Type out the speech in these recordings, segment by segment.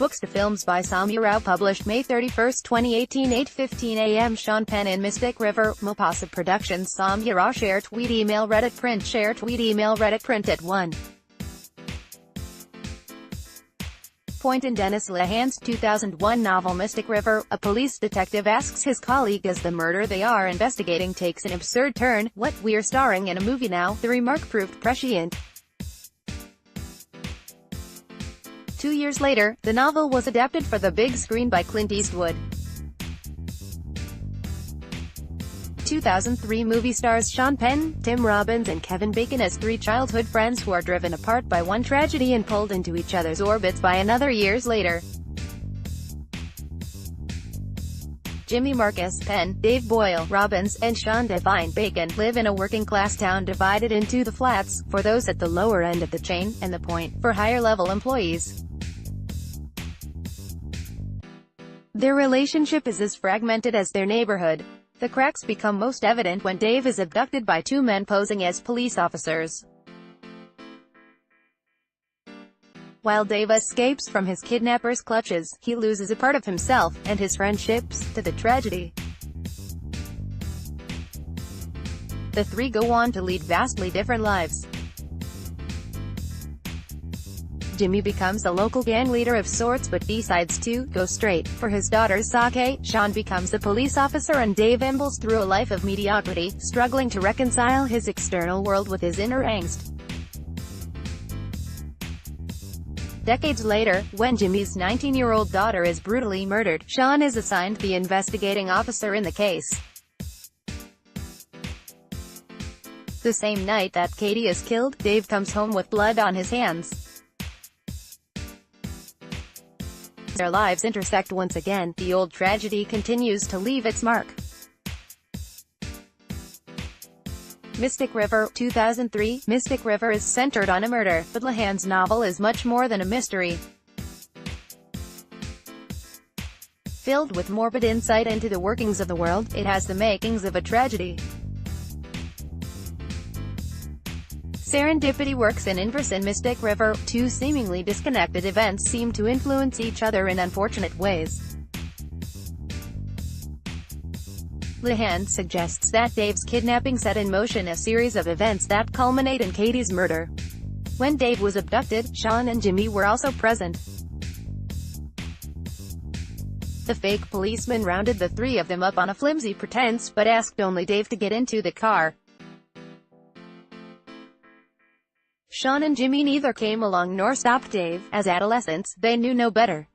Books to Films by Samya Rao, published May 31, 2018, 8:15 a.m. Sean Penn in Mystic River, Mopasa Productions. Samya Rao. Share tweet email Reddit print. Share tweet email Reddit print at 1. Point in Dennis Lehanne's 2001 novel Mystic River, a police detective asks his colleague as the murder they are investigating takes an absurd turn, "What, we're starring in a movie now?" The remark proved prescient. 2 years later, the novel was adapted for the big screen by Clint Eastwood. 2003 movie stars Sean Penn, Tim Robbins and Kevin Bacon as three childhood friends who are driven apart by one tragedy and pulled into each other's orbits by another years later. Jimmy Marcus, Penn, Dave Boyle, Robbins, and Sean Devine Bacon live in a working-class town divided into the flats, for those at the lower end of the chain, and the point, for higher-level employees. Their relationship is as fragmented as their neighborhood. The cracks become most evident when Dave is abducted by two men posing as police officers. While Dave escapes from his kidnapper's clutches, he loses a part of himself, and his friendships, to the tragedy. The three go on to lead vastly different lives. Jimmy becomes a local gang leader of sorts but decides to go straight for his daughter's sake. Sean becomes a police officer and Dave ambles through a life of mediocrity, struggling to reconcile his external world with his inner angst. Decades later, when Jimmy's 19-year-old daughter is brutally murdered, Sean is assigned the investigating officer in the case. The same night that Katie is killed, Dave comes home with blood on his hands. Their lives intersect once again. The old tragedy continues to leave its mark. Mystic River, 2003. Mystic River is centered on a murder, but Lehanne's novel is much more than a mystery. Filled with morbid insight into the workings of the world, it has the makings of a tragedy. Serendipity works in inverse in Mystic River. Two seemingly disconnected events seem to influence each other in unfortunate ways. Lehanne suggests that Dave's kidnapping set in motion a series of events that culminate in Katie's murder. When Dave was abducted, Sean and Jimmy were also present. The fake policeman rounded the three of them up on a flimsy pretense, but asked only Dave to get into the car. Sean and Jimmy neither came along nor stopped Dave. As adolescents, they knew no better.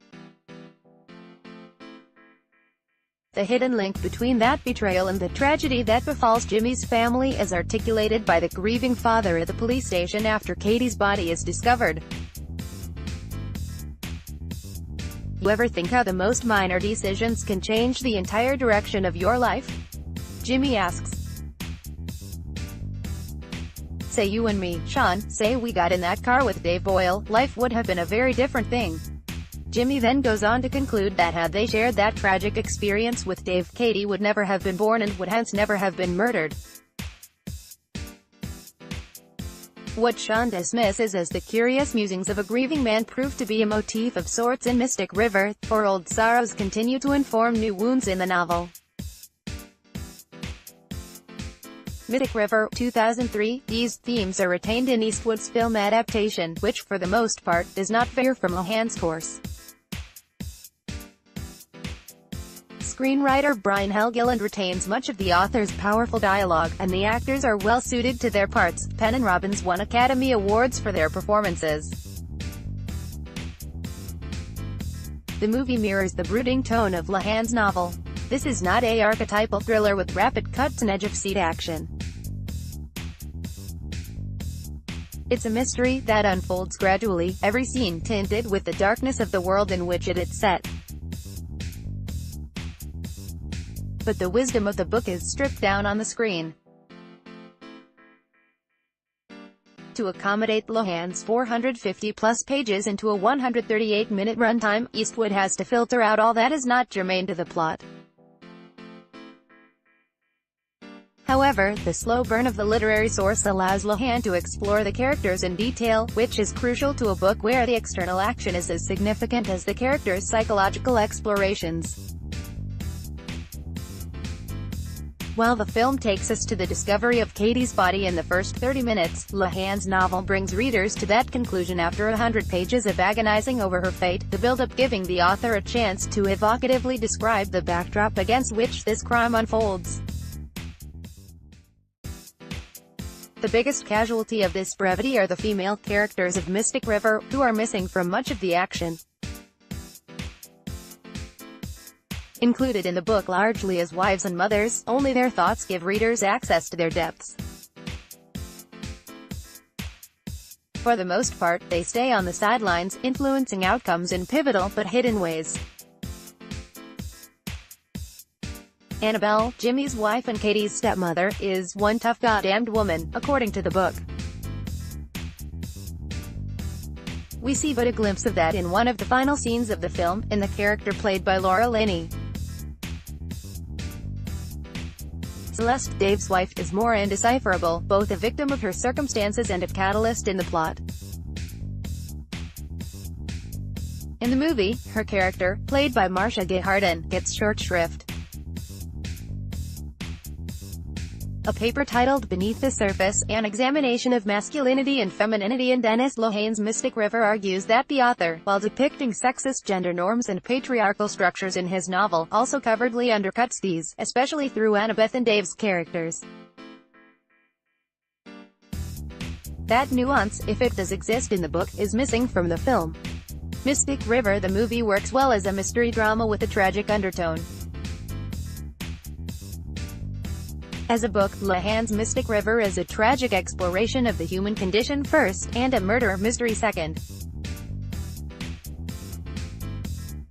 The hidden link between that betrayal and the tragedy that befalls Jimmy's family is articulated by the grieving father at the police station after Katie's body is discovered. You ever think how the most minor decisions can change the entire direction of your life? Jimmy asks. Say you and me, Sean, say we got in that car with Dave Boyle, life would have been a very different thing. Jimmy then goes on to conclude that had they shared that tragic experience with Dave, Katie would never have been born and would hence never have been murdered. What Sean dismisses as the curious musings of a grieving man proved to be a motif of sorts in Mystic River, for old sorrows continue to inform new wounds in the novel. Mystic River, 2003. These themes are retained in Eastwood's film adaptation, which, for the most part, does not veer from Lehanne's course. Screenwriter Brian Helgeland retains much of the author's powerful dialogue, and the actors are well suited to their parts. Penn and Robbins won Academy Awards for their performances. The movie mirrors the brooding tone of Lehanne's novel. This is not an archetypal thriller with rapid cuts and edge-of-seat action. It's a mystery that unfolds gradually, every scene tinted with the darkness of the world in which it is set. But the wisdom of the book is stripped down on the screen. To accommodate Lehanne's 450-plus pages into a 138-minute runtime, Eastwood has to filter out all that is not germane to the plot. However, the slow burn of the literary source allows Lehanne to explore the characters in detail, which is crucial to a book where the external action is as significant as the characters' psychological explorations. While the film takes us to the discovery of Katie's body in the first 30 minutes, Lehanne's novel brings readers to that conclusion after 100 pages of agonizing over her fate, the build-up giving the author a chance to evocatively describe the backdrop against which this crime unfolds. The biggest casualty of this brevity are the female characters of Mystic River, who are missing from much of the action. Included in the book largely as wives and mothers, only their thoughts give readers access to their depths. For the most part, they stay on the sidelines, influencing outcomes in pivotal but hidden ways. Annabelle, Jimmy's wife and Katie's stepmother, is one tough goddamned woman, according to the book. We see but a glimpse of that in one of the final scenes of the film, in the character played by Laura Linney. Celeste, Dave's wife, is more indecipherable, both a victim of her circumstances and a catalyst in the plot. In the movie, her character, played by Marcia Gay Harden, gets short shrift. A paper titled Beneath the Surface, An Examination of Masculinity and Femininity in Dennis Lehanne's Mystic River argues that the author, while depicting sexist gender norms and patriarchal structures in his novel, also covertly undercuts these, especially through Annabeth and Dave's characters. That nuance, if it does exist in the book, is missing from the film. Mystic River the movie works well as a mystery drama with a tragic undertone. As a book, Lehanne's Mystic River is a tragic exploration of the human condition first, and a murder mystery second.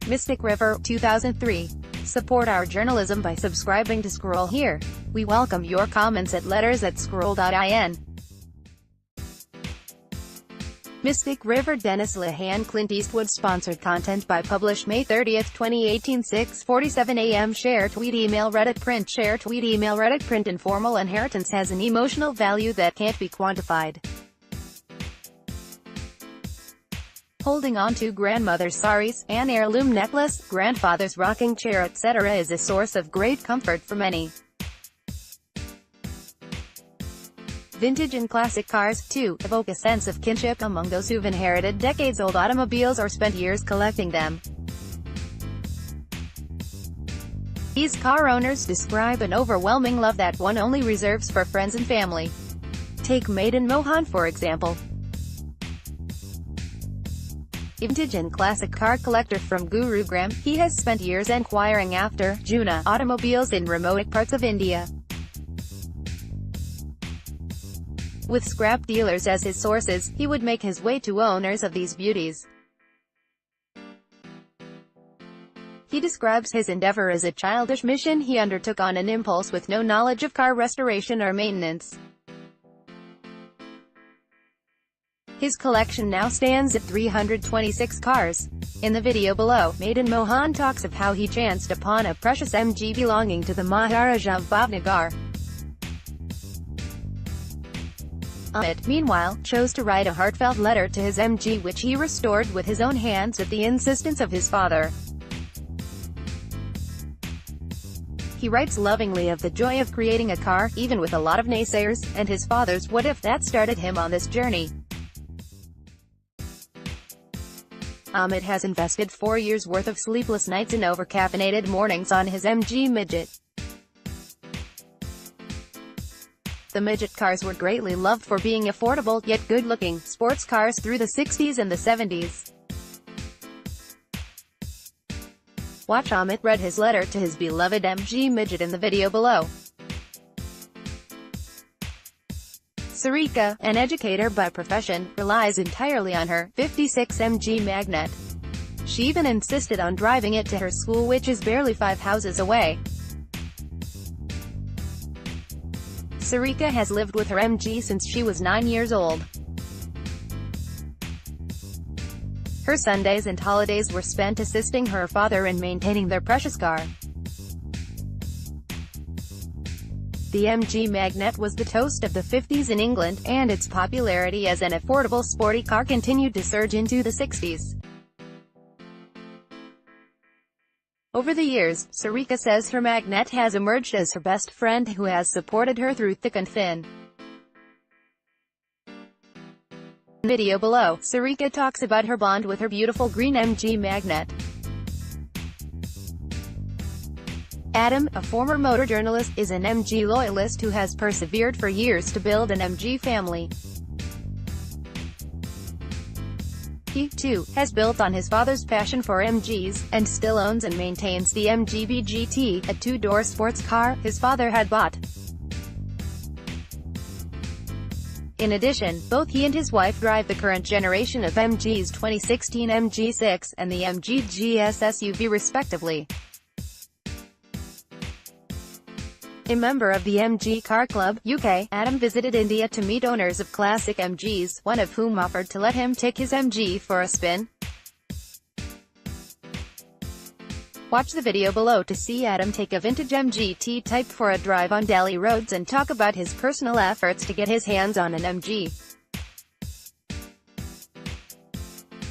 Mystic River, 2003. Support our journalism by subscribing to Scroll Here. We welcome your comments at letters@scroll.in. Mystic River, Dennis Lehanne, Clint Eastwood. Sponsored content by published May 30, 2018, 6:47 a.m. Share tweet email Reddit print. Share tweet email Reddit print. Informal inheritance has an emotional value that can't be quantified. Holding on to grandmother's saris, an heirloom necklace, grandfather's rocking chair, etc. is a source of great comfort for many. Vintage and classic cars, too, evoke a sense of kinship among those who've inherited decades-old automobiles or spent years collecting them. These car owners describe an overwhelming love that one only reserves for friends and family. Take Maiden Mohan for example. Vintage and classic car collector from Gurugram, he has spent years inquiring after Juna automobiles in remote parts of India. With scrap dealers as his sources, he would make his way to owners of these beauties. He describes his endeavor as a childish mission he undertook on an impulse with no knowledge of car restoration or maintenance. His collection now stands at 326 cars. In the video below, Maiden Mohan talks of how he chanced upon a precious MG belonging to the Maharaja of Bhavnagar. Amit, meanwhile, chose to write a heartfelt letter to his MG which he restored with his own hands at the insistence of his father. He writes lovingly of the joy of creating a car, even with a lot of naysayers, and his father's what if that started him on this journey. Amit has invested 4 years' worth of sleepless nights and over-caffeinated mornings on his MG Midget. The midget cars were greatly loved for being affordable, yet good-looking, sports cars through the 60s and the 70s. Watch Amit read his letter to his beloved MG Midget in the video below. Sarika, an educator by profession, relies entirely on her 56 MG Magnet. She even insisted on driving it to her school, which is barely 5 houses away. Sarika has lived with her MG since she was 9 years old. Her Sundays and holidays were spent assisting her father in maintaining their precious car. The MG Magnet was the toast of the 50s in England, and its popularity as an affordable sporty car continued to surge into the 60s. Over the years, Sarika says her Magnet has emerged as her best friend who has supported her through thick and thin. Video below, Sarika talks about her bond with her beautiful green MG Magnet. Adam, a former motor journalist, is an MG loyalist who has persevered for years to build an MG family. He, too, has built on his father's passion for MGs, and still owns and maintains the MG BGT, a two-door sports car his father had bought. In addition, both he and his wife drive the current generation of MGs, 2016 MG6, and the MG GS SUV respectively. A member of the MG Car Club, UK, Adam visited India to meet owners of classic MGs, one of whom offered to let him take his MG for a spin. Watch the video below to see Adam take a vintage MG T-Type for a drive on Delhi roads and talk about his personal efforts to get his hands on an MG.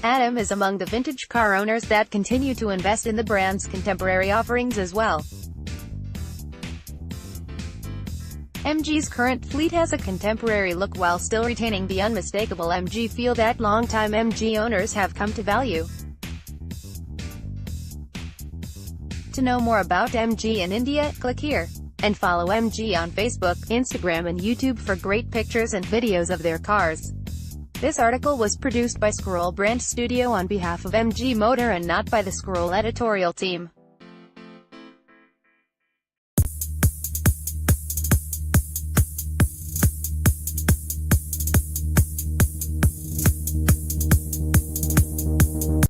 Adam is among the vintage car owners that continue to invest in the brand's contemporary offerings as well. MG's current fleet has a contemporary look while still retaining the unmistakable MG feel that longtime MG owners have come to value. To know more about MG in India, click here. And follow MG on Facebook, Instagram and YouTube for great pictures and videos of their cars. This article was produced by Scroll Brand Studio on behalf of MG Motor and not by the Scroll editorial team.